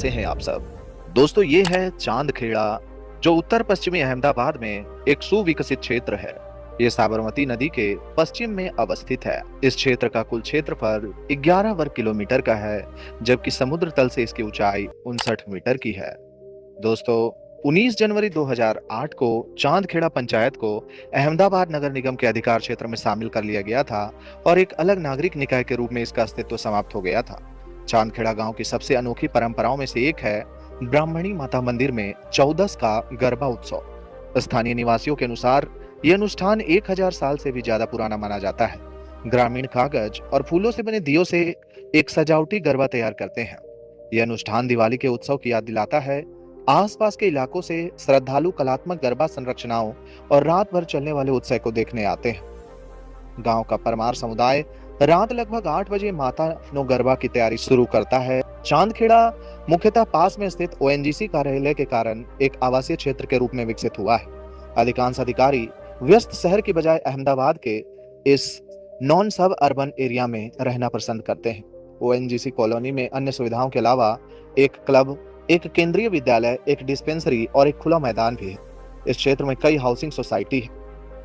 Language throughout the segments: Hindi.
कैसे हैं आप सब। दोस्तों, ये है चांदखेड़ा, जो उत्तर पश्चिमी अहमदाबाद में एक सुविकसित क्षेत्र है। ये साबरमती नदी के पश्चिम में अवस्थित है। इस क्षेत्र का कुल क्षेत्रफल 11 वर्ग किलोमीटर का है, जबकि समुद्र तल से इसकी ऊंचाई 59 मीटर की है। दोस्तों, 19 जनवरी 2008 को चांदखेड़ा पंचायत को अहमदाबाद नगर निगम के अधिकार क्षेत्र में शामिल कर लिया गया था और एक अलग नागरिक निकाय के रूप में इसका अस्तित्व समाप्त हो गया था। चांदखेड़ा गांव की सबसे अनोखी परंपराओं में से एक है ब्राह्मणी माता मंदिर में 14 का गरबा उत्सव। स्थानीय निवासियों के अनुसार यह अनुष्ठान 1000 साल से भी ज्यादा पुराना माना जाता है। ग्रामीण कागज और फूलों से बने दियों से एक सजावटी गरबा तैयार करते हैं। यह अनुष्ठान दिवाली के उत्सव की याद दिलाता है। आसपास के इलाकों से श्रद्धालु कलात्मक गरबा संरचनाओं और रात भर चलने वाले उत्सव को देखने आते हैं। गांव का परमार समुदाय रात लगभग 8 बजे माता नो गरबा की तैयारी शुरू करता है। चांदखेड़ा मुख्यतः पास में स्थित ओएनजीसी कार्यालय के कारण एक आवासीय क्षेत्र के रूप में विकसित हुआ है। अधिकांश अधिकारी व्यस्त शहर की बजाय अहमदाबाद के इस नॉन सब अर्बन एरिया में रहना पसंद करते हैं। ओएनजीसी कॉलोनी में अन्य सुविधाओं के अलावा एक क्लब, एक केंद्रीय विद्यालय, एक डिस्पेंसरी और एक खुला मैदान भी है। इस क्षेत्र में कई हाउसिंग सोसाइटी है।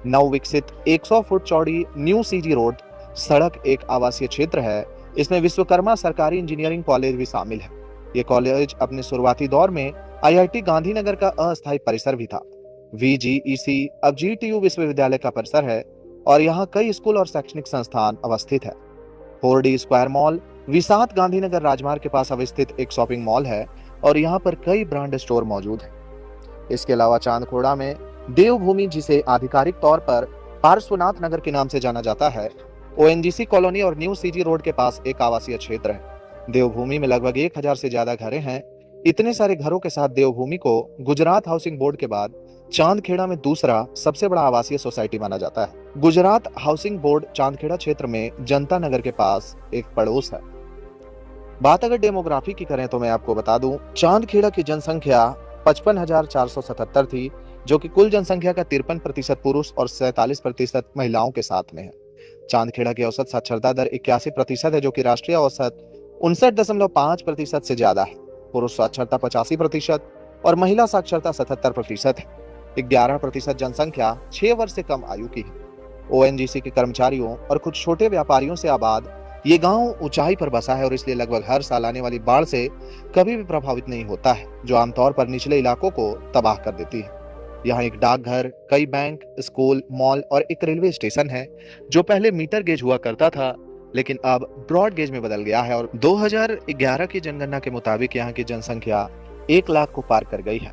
नवविकसित 100 फुट चौड़ी न्यू सीजी रोड सड़क एक आवासीय क्षेत्र है। इसमें विश्वकर्मा सरकारी इंजीनियरिंग कॉलेज भी शामिल है। ये कॉलेज अपने शुरुआती दौर में आईआईटी गांधीनगर का अस्थायी परिसर भी था। वीजीईसी अब जीटीयू विश्वविद्यालय का परिसर है और यहाँ कई स्कूल और शैक्षणिक संस्थान अवस्थित है। 4D स्क्वायर मॉल विसात गांधीनगर राजमार्ग के पास अवस्थित एक शॉपिंग मॉल है और यहाँ पर कई ब्रांड स्टोर मौजूद है। इसके अलावा चांदखेड़ा में देवभूमि, जिसे आधिकारिक तौर पर पार्श्वनाथ नगर के नाम से जाना जाता है, ओएनजीसी कॉलोनी और न्यू सीजी रोड के पास एक आवासीय क्षेत्र है। देवभूमि में लगभग 1000 से ज्यादा घरें हैं। इतने सारे घरों के साथ देवभूमि को गुजरात हाउसिंग बोर्ड के बाद चांदखेड़ा में दूसरा सबसे बड़ा आवासीय सोसाइटी माना जाता है। गुजरात हाउसिंग बोर्ड चांदखेड़ा क्षेत्र में जनता नगर के पास एक पड़ोस है। बात अगर डेमोग्राफी की करें तो मैं आपको बता दूं, चांदखेड़ा की जनसंख्या 55,477 थी, जो कि कुल जनसंख्या का 53% पुरुष और 47% महिलाओं के साथ में है। चांदखेड़ा की औसत साक्षरता दर 81% है, जो कि राष्ट्रीय औसत 59.5% से ज्यादा है। पुरुष साक्षरता 85% और महिला साक्षरता 77% है। 11% जनसंख्या 6 वर्ष से कम आयु की है। ओएनजीसी के कर्मचारियों और कुछ छोटे व्यापारियों से आबाद ये गांव ऊंचाई पर बसा है और इसलिए लगभग हर साल आने वाली बाढ़ से कभी भी प्रभावित नहीं होता है, जो आमतौर पर निचले इलाकों को तबाह कर देती है। यहाँ एक डाकघर, कई बैंक, स्कूल, मॉल और एक रेलवे स्टेशन है, जो पहले मीटर गेज हुआ करता था लेकिन अब ब्रॉड गेज में बदल गया है। और 2011 की जनगणना के मुताबिक यहाँ की जनसंख्या 1 लाख को पार कर गई है।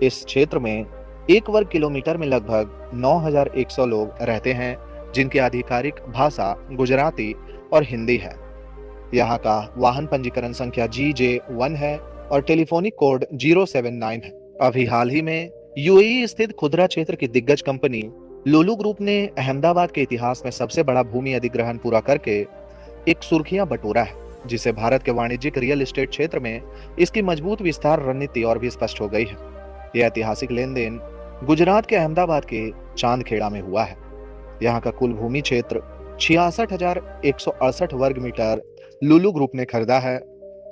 इस क्षेत्र में 1 वर्ग किलोमीटर में लगभग 9100 लोग रहते हैं, जिनकी आधिकारिक भाषा गुजराती और हिंदी है। यहाँ का वाहन पंजीकरण संख्या GJ1 है और टेलीफोनिक कोड 079 है। अभी हाल ही में यूएई स्थित खुदरा क्षेत्र की दिग्गज कंपनी लुलु ग्रुप ने अहमदाबाद के इतिहास में सबसे बड़ा भूमि अधिग्रहण पूरा करके एक सुर्खियां बटोरा है, जिसे भारत के वाणिज्यिक रियल एस्टेट क्षेत्र में इसकी मजबूत विस्तार रणनीति और भी स्पष्ट हो गई है। यह ऐतिहासिक लेन देन गुजरात के अहमदाबाद के चांदखेड़ा में हुआ है। यहाँ का कुल भूमि क्षेत्र 66,168 वर्ग मीटर लुलु ग्रुप ने खरीदा है,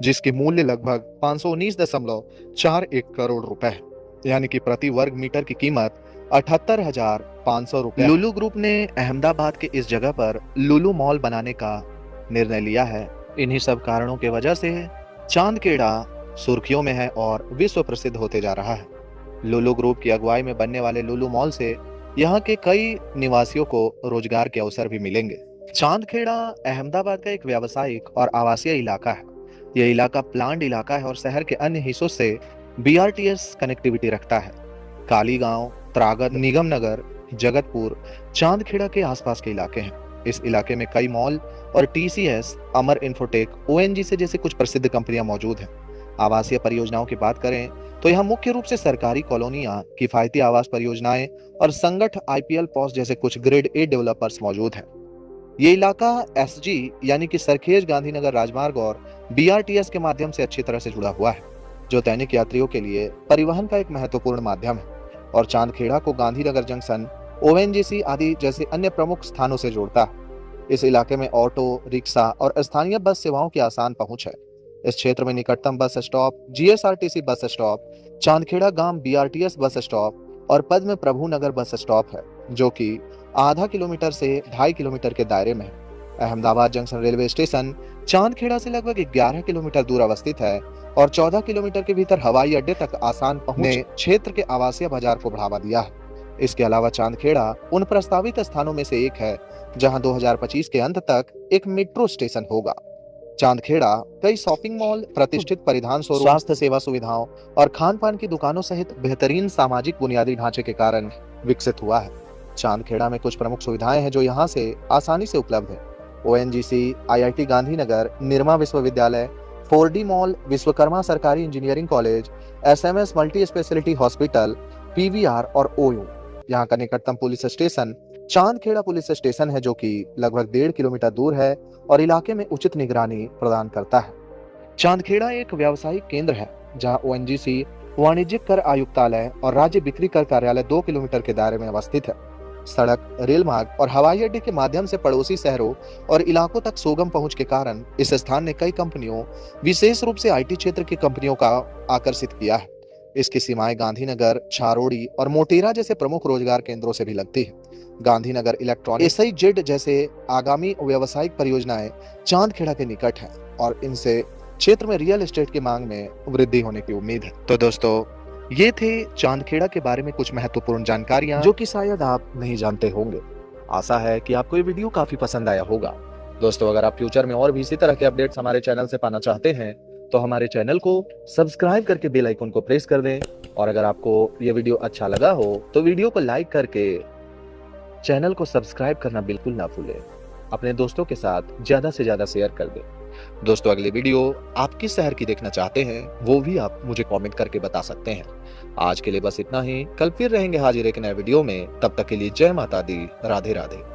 जिसकी मूल्य लगभग 519.41 करोड़ रुपए है, यानी कि प्रति वर्ग मीटर की कीमत 78,500 रुपए। लुलु ग्रुप ने अहमदाबाद के इस जगह पर लुलु मॉल बनाने का निर्णय लिया है। इन्हीं सब कारणों के वजह से चांदखेड़ा सुर्खियों में है और विश्व प्रसिद्ध होते जा रहा है। लुलु ग्रुप की अगुवाई में बनने वाले लुलु मॉल से यहाँ के कई निवासियों को रोजगार के अवसर भी मिलेंगे। चांदखेड़ा अहमदाबाद का एक व्यावसायिक और आवासीय इलाका है। यह इलाका प्लांट इलाका है और शहर के अन्य हिस्सों से BRTS कनेक्टिविटी रखता है। कालीगांव, त्रागत, निगम नगर, जगतपुर चांदखेड़ा के आसपास के इलाके हैं। इस इलाके में कई मॉल और TCS, अमर इंफोटेक, ONGC जैसे कुछ प्रसिद्ध कंपनियां मौजूद हैं। आवासीय परियोजनाओं की बात करें तो यहाँ मुख्य रूप से सरकारी कॉलोनियां, किफायती आवास परियोजनाएं और संगठ IPL पोस्ट जैसे कुछ ग्रेड A डेवलपर्स मौजूद हैं। ये इलाका SG यानी कि सरखेज गांधीनगर राजमार्ग और BRTS के माध्यम से अच्छी तरह से जुड़ा हुआ है, जो दैनिक यात्रियों के लिए परिवहन का एक महत्वपूर्ण माध्यम है और चांदखेड़ा को गांधीनगर जंक्शन, ONGC आदि जैसे अन्य प्रमुख स्थानों से जोड़ता है। इस इलाके में ऑटो, रिक्शा और स्थानीय बस सेवाओं की आसान पहुंच है। इस क्षेत्र में निकटतम bus stop GSRTC bus stop, Chandkheda गांव बीआरटीएस बस स्टॉप और पद्म प्रभु नगर बस स्टॉप है, जो कि आधा किलोमीटर से 2.5 किलोमीटर के दायरे में है। Ahmedabad junction railway station Chandkheda से लगभग 11 किलोमीटर दूर अवस्थित है और 14 किलोमीटर के भीतर हवाई अड्डे तक आसान पहुंच ने क्षेत्र के आवासीय बाजार को बढ़ावा दिया है। इसके अलावा चांदखेड़ा उन प्रस्तावित स्थानों में से एक है जहां 2025 के अंत तक एक मेट्रो स्टेशन होगा। चांदखेड़ा कई शॉपिंग मॉल, प्रतिष्ठित परिधान शोरूम, स्वास्थ्य सेवा सुविधाओं और खान पान की दुकानों सहित बेहतरीन सामाजिक बुनियादी ढांचे के कारण विकसित हुआ है। चांदखेड़ा में कुछ प्रमुख सुविधाएं हैं जो यहाँ से आसानी से उपलब्ध है। ओएनजीसी, आईआईटी गांधीनगर, निरमा विश्वविद्यालय, 4D मॉल, विश्वकर्मा सरकारी engineering college, SMS multi speciality hospital, PVR और ओयू। यहाँ का निकटतम police station Chandkheda police station है, जो कि लगभग 1.5 किलोमीटर दूर है और इलाके में उचित निगरानी प्रदान करता है। चांदखेड़ा एक व्यावसायिक केंद्र है जहाँ ओएनजीसी, वाणिज्यिक कर आयुक्तालय और राज्य बिक्री कर कार्यालय 2 किलोमीटर के दायरे में अवस्थित है। सड़क, रेल मार्ग और हवाई अड्डे के माध्यम से पड़ोसी शहरों और इलाकों तक सुगम पहुंच के कारण इस स्थान ने कई कंपनियों, विशेष रूप से आईटी क्षेत्र की कंपनियों का आकर्षित किया है। इसकी सीमाएं गांधीनगर, छारोड़ी और मोटेरा जैसे प्रमुख रोजगार केंद्रों से भी लगती है। गांधीनगर इलेक्ट्रॉनिक, SIZ जैसे आगामी व्यावसायिक परियोजनाएं चांदखेड़ा के निकट हैं और इनसे क्षेत्र में रियल एस्टेट की मांग में वृद्धि होने की उम्मीद है। तो दोस्तों, ये थे चांदखेड़ा के बारे में कुछ महत्वपूर्ण जानकारियां जो कि शायद आप नहीं जानते होंगे। आशा है कि आपको ये वीडियो काफी पसंद आया होगा। दोस्तों, अगर आप फ्यूचर में और भी इसी तरह के अपडेट्स हमारे चैनल से पाना चाहते हैं तो हमारे चैनल को सब्सक्राइब करके बेल आइकन को प्रेस कर दें और अगर आपको ये वीडियो अच्छा लगा हो तो वीडियो को लाइक करके चैनल को सब्सक्राइब करना बिल्कुल ना भूलें। अपने दोस्तों के साथ ज्यादा से ज्यादा शेयर कर दें। दोस्तों, अगली वीडियो आप किस शहर की देखना चाहते हैं वो भी आप मुझे कमेंट करके बता सकते हैं। आज के लिए बस इतना ही। कल फिर रहेंगे हाजिर एक नए वीडियो में। तब तक के लिए जय माता दी, राधे राधे।